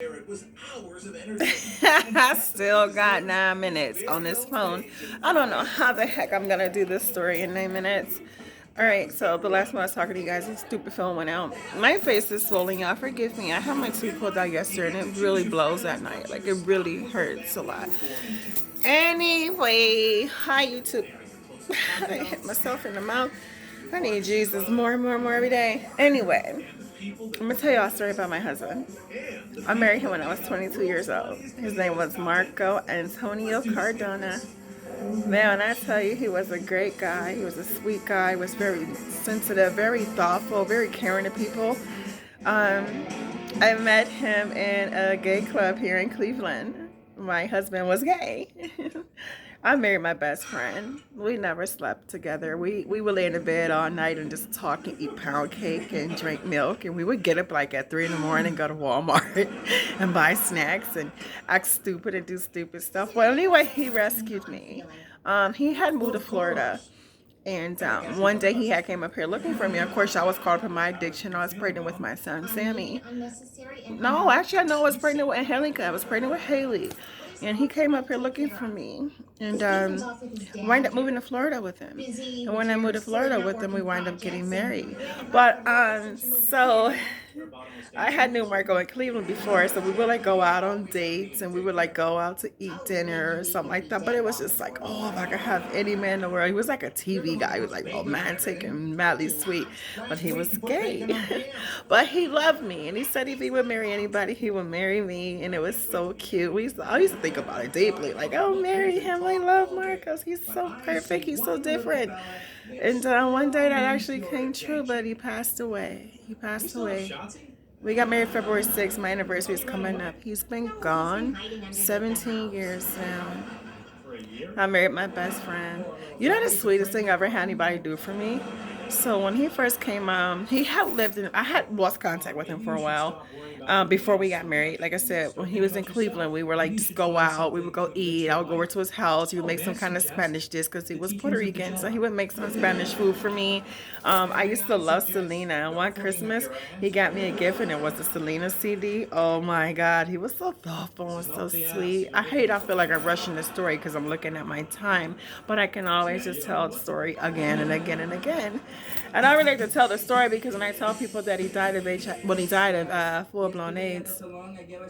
It was hours of entertainment. I still got 9 minutes on this phone. I don't know how the heck I'm gonna do this story in 9 minutes. All right, so the last time I was talking to you guys, this stupid phone went out. My face is swollen, y'all. Forgive me. I had my tooth pulled out yesterday, and it really blows at night. Like, it really hurts a lot. Anyway, hi, YouTube. I hit myself in the mouth. I need Jesus more and more and more every day. Anyway, I'm gonna tell y'all a story about my husband. I married him when I was 22 years old. His name was Marco Antonio Cardona. Man, when I tell you, he was a great guy. He was a sweet guy. He was very sensitive, very thoughtful, very caring to people. Um, I met him in a gay club here in Cleveland. My husband was gay. I married my best friend. We never slept together. We would lay in the bed all night and just talk and eat pound cake and drink milk. And we would get up like at 3 in the morning, go to Walmart and buy snacks and act stupid and do stupid stuff. Well, anyway, he rescued me. He had moved to Florida. And one day he had came up here looking for me. Of course, I was caught up in my addiction. I was pregnant with my son, Sammy. No, actually, I know I was pregnant with Angelica. I was pregnant with Haley. And he came up here looking for me. And wind up moving to Florida with him. And when I moved to Florida with him, we wind up getting married. But so I had knew Marco in Cleveland before, so we would like go out on dates and we would like go out to eat dinner or something like that. But it was just like, oh, if I could have any man in the world. He was like a TV guy. He was like romantic and madly sweet, but he was gay. But he loved me, and he said if he would marry anybody, he would marry me, and it was so cute. I used to think about it deeply, like, oh, marry him. I love Marcos. He's so perfect. He's so different. And one day that actually came true, but he passed away. He passed away. We got married February 6th. My anniversary is coming up. He's been gone 17 years now. I married my best friend. You know the sweetest thing I ever had anybody do for me? So when he first came, he had lived in, I had lost contact with him for a while before we got married. Like I said, when he was in Cleveland, we were like, just go out. We would go eat. I would go over to his house. He would make some kind of Spanish dish because he was Puerto Rican. So he would make some Spanish food for me. I used to love Selena. And one Christmas, he got me a gift and it was a Selena CD. Oh my God. He was so thoughtful and so sweet. I feel like I'm rushing the story because I'm looking at my time, but I can always just tell the story again and again and again. And I really like to tell the story because when I tell people that he died of HIV, when he died of full-blown AIDS,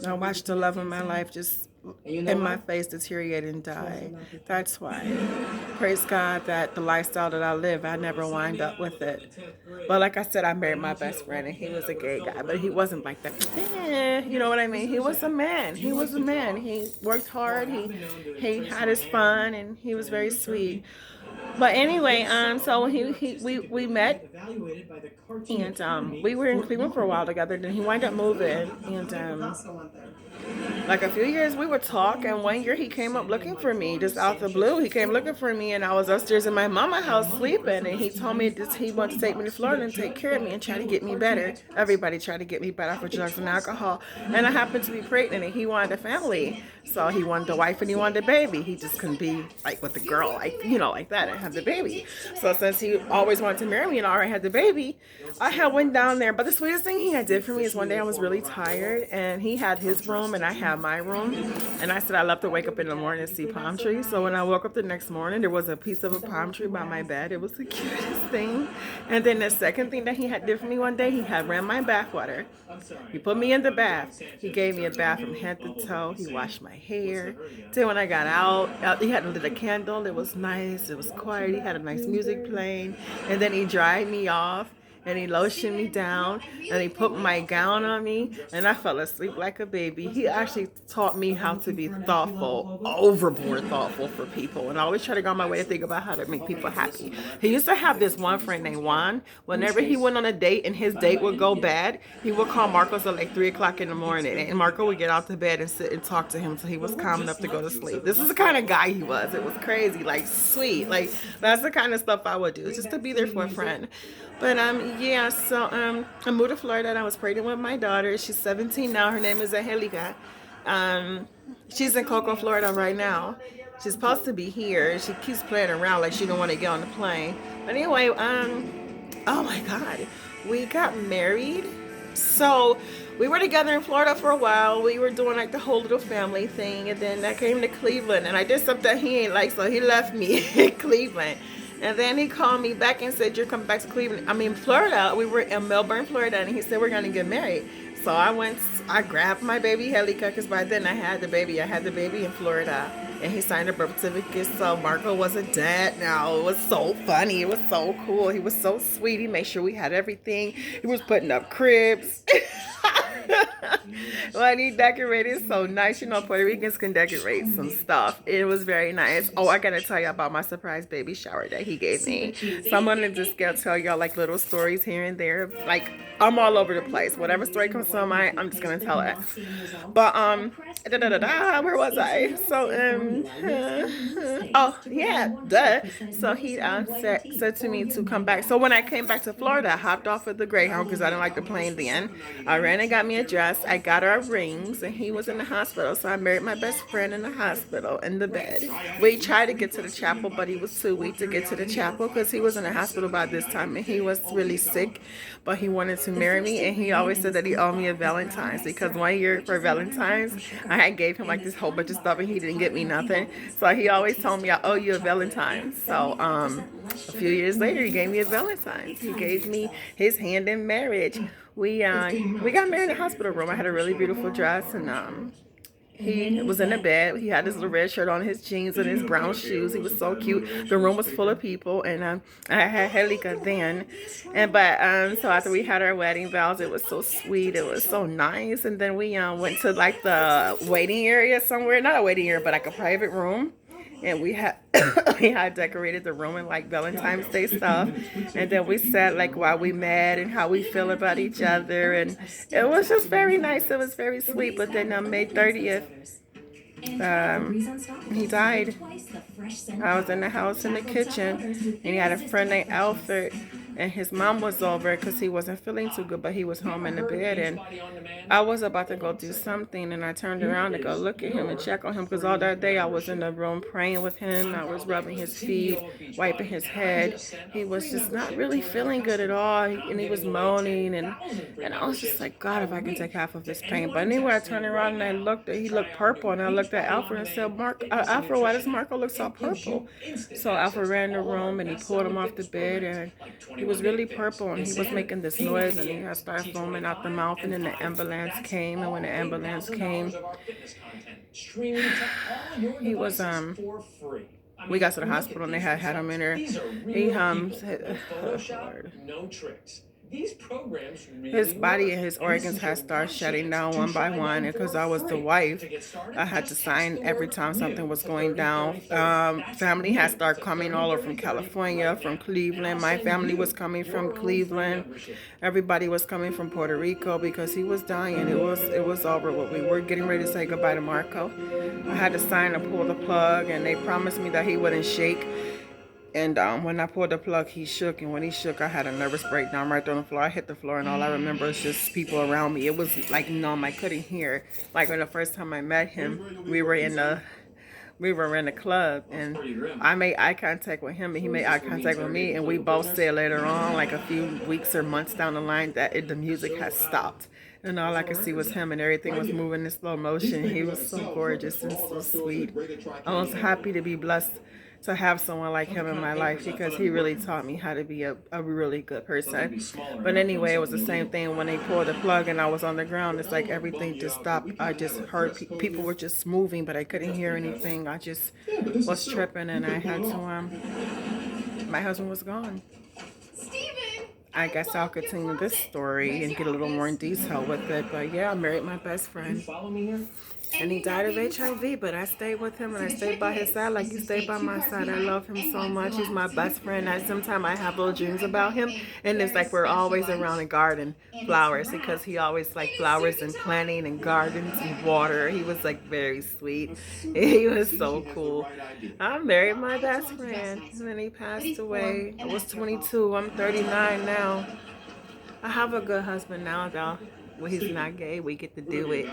I watched the love of my life just in my face deteriorate and die. That's why. Praise God that the lifestyle that I live, I never wind up with it. But like I said, I married my best friend and he was a gay guy, but he wasn't like that. You know what I mean? He was a man. He was a man. He worked hard. He had his fun and he was very sweet. But anyway, so we met, and we were in Cleveland for a while together. Then he wound up moving, and like a few years we would talk. And one year he came up looking for me, just out the blue. He came looking for me, and I was upstairs in my mama house sleeping. And he told me this, he wanted to take me to Florida and take care of me and try to get me better. Everybody tried to get me better for drugs and alcohol, and I happened to be pregnant, and he wanted a family. So he wanted a wife and he wanted a baby. He just couldn't be like with the girl, like, you know, like that and have the baby. So since he always wanted to marry me and I already had the baby, I had went down there. But the sweetest thing he had did for me is one day I was really tired and he had his room and I had my room. And I said I love to wake up in the morning and see palm trees. So when I woke up the next morning, there was a piece of a palm tree by my bed. It was the cutest thing. And then the second thing that he had did for me one day, he had ran my bath water. He put me in the bath. He gave me a bath from head to toe. He washed my hair. Then when I got out, he had lit a candle. It was nice. It was quiet. He had a nice music playing. And then he dried me off. And he lotioned me down and he put my gown on me and I fell asleep like a baby. He actually taught me how to be thoughtful, overboard thoughtful for people. And I always try to go on my way to think about how to make people happy. He used to have this one friend named Juan. Whenever he went on a date and his date would go bad, he would call Marcos at like 3 o'clock in the morning. And Marco would get out to bed and sit and talk to him until he was calm enough to go to sleep. This is the kind of guy he was. It was crazy, like sweet. Like that's the kind of stuff I would do, just to be there for a friend. But yeah, so I moved to Florida and I was pregnant with my daughter. She's 17 now. Her name is Angelica. She's in Cocoa, Florida right now. She's supposed to be here. She keeps playing around like she don't want to get on the plane. But anyway, oh my God, we got married. So we were together in Florida for a while. We were doing like the whole little family thing, and then I came to Cleveland, and I did something he ain't like, so he left me in Cleveland. And then he called me back and said, "You're coming back to Cleveland." I mean, Florida. We were in Melbourne, Florida, and he said we're gonna get married. So I went. I grabbed my baby Helica because by then I had the baby. I had the baby in Florida, and he signed a birth certificate. So Marco was a dad now. It was so funny. It was so cool. He was so sweet. He made sure we had everything. He was putting up cribs. Well, he decorated so nice. You know, Puerto Ricans can decorate some stuff. It was very nice. Oh, I gotta tell you about my surprise baby shower that he gave me. So I'm gonna just tell y'all like little stories here and there. Like I'm all over the place. Whatever story comes to my mind, I'm just gonna tell it. But where was I? So oh yeah, duh. So he said to me to come back. So when I came back to Florida, I hopped off of the Greyhound because I didn't like the plane then. I ran and got me a dress. I got our rings, and he was in the hospital. So I married my best friend in the hospital in the bed. We tried to get to the chapel, but he was too weak to get to the chapel because he was in the hospital by this time, and he was really sick. But he wanted to marry me, and he always said that he owed me a Valentine's because 1 year for Valentine's, I gave him like this whole bunch of stuff, and he didn't get me nothing. So he always told me I owe you a Valentine's. So a few years later, he gave me a Valentine's. He gave me his hand in marriage. We got married in the hospital room. I had a really beautiful dress, and he was in the bed. He had his little red shirt on, his jeans, and his brown shoes. He was so cute. The room was full of people, and I had Helica then. So after we had our wedding vows, it was so sweet. It was so nice. And then we went to like the waiting area somewhere. Not a waiting area, but like a private room. And we had we had decorated the room in like Valentine's Day stuff, and then we sat like while we met and how we feel about each other, and it was just very nice. It was very sweet. But then on May 30th, he died. I was in the house in the kitchen, and he had a friend named Alfred, and his mom was over because he wasn't feeling too good, but he was home in the bed, and I was about to go do something, and I turned around to go look at him and check on him because all that day I was in the room praying with him. I was rubbing his feet, wiping his head. He was just not really feeling good at all, and he was moaning, and I was just like, God, if I can take half of this pain. But anyway, I turned around and I looked, he looked purple, and I looked at Alfred and said, Alfred, why does Marco look so purple? So Alfred ran in the room, and he pulled him off the bed, and he was really purple, and he was making this noise, and he started foaming out the mouth, and then the ambulance came, and when the ambulance came, he was we got to the hospital, and they had him in there. He his body and his organs had started shutting down one by one, and because I was the wife, I had to sign every time something was going down. Family had started coming all over from California, from Cleveland. My family was coming from Cleveland. Everybody was coming from Puerto Rico because he was dying. It was over. We were getting ready to say goodbye to Marco. I had to sign and pull the plug, and they promised me that he wouldn't shake. And when I pulled the plug, he shook. And when he shook, I had a nervous breakdown right there on the floor. I hit the floor, and all I remember is just people around me. It was like numb. I couldn't hear. Like when the first time I met him, we were in the club, and I made eye contact with him, and he made eye contact with me. And we both said later on, like a few weeks or months down the line, that the music had stopped. And all I could see was him, and everything was moving in slow motion. He was so gorgeous and so sweet. I was happy to be blessed to have someone like him in my life because he really taught me how to be a really good person. But anyway, it was the same thing when they pulled the plug and I was on the ground. It's like everything just stopped. I just heard people were just moving, but I couldn't hear anything. I just was tripping, and I had to, my husband was gone. I guess I'll continue this story and get a little more in detail with it. But yeah, I married my best friend. And he died of HIV, but I stayed with him, and I stayed by his side like he stayed by my side. I love him so much. He's my best friend. Sometimes I have little dreams about him, and it's like we're always around a garden, flowers, because he always liked flowers and planting and gardens and water. He was like very sweet. He was so cool. I married my best friend, and then he passed away. I was 22. I'm 39 now. I have a good husband now, though. Well, he's not gay. We get to do it.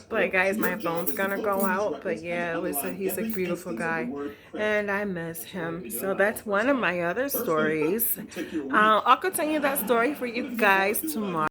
But guys, my phone's gonna go out. But yeah, he's a beautiful guy, and I miss him. So that's one of my other stories. I'll continue that story for you guys tomorrow.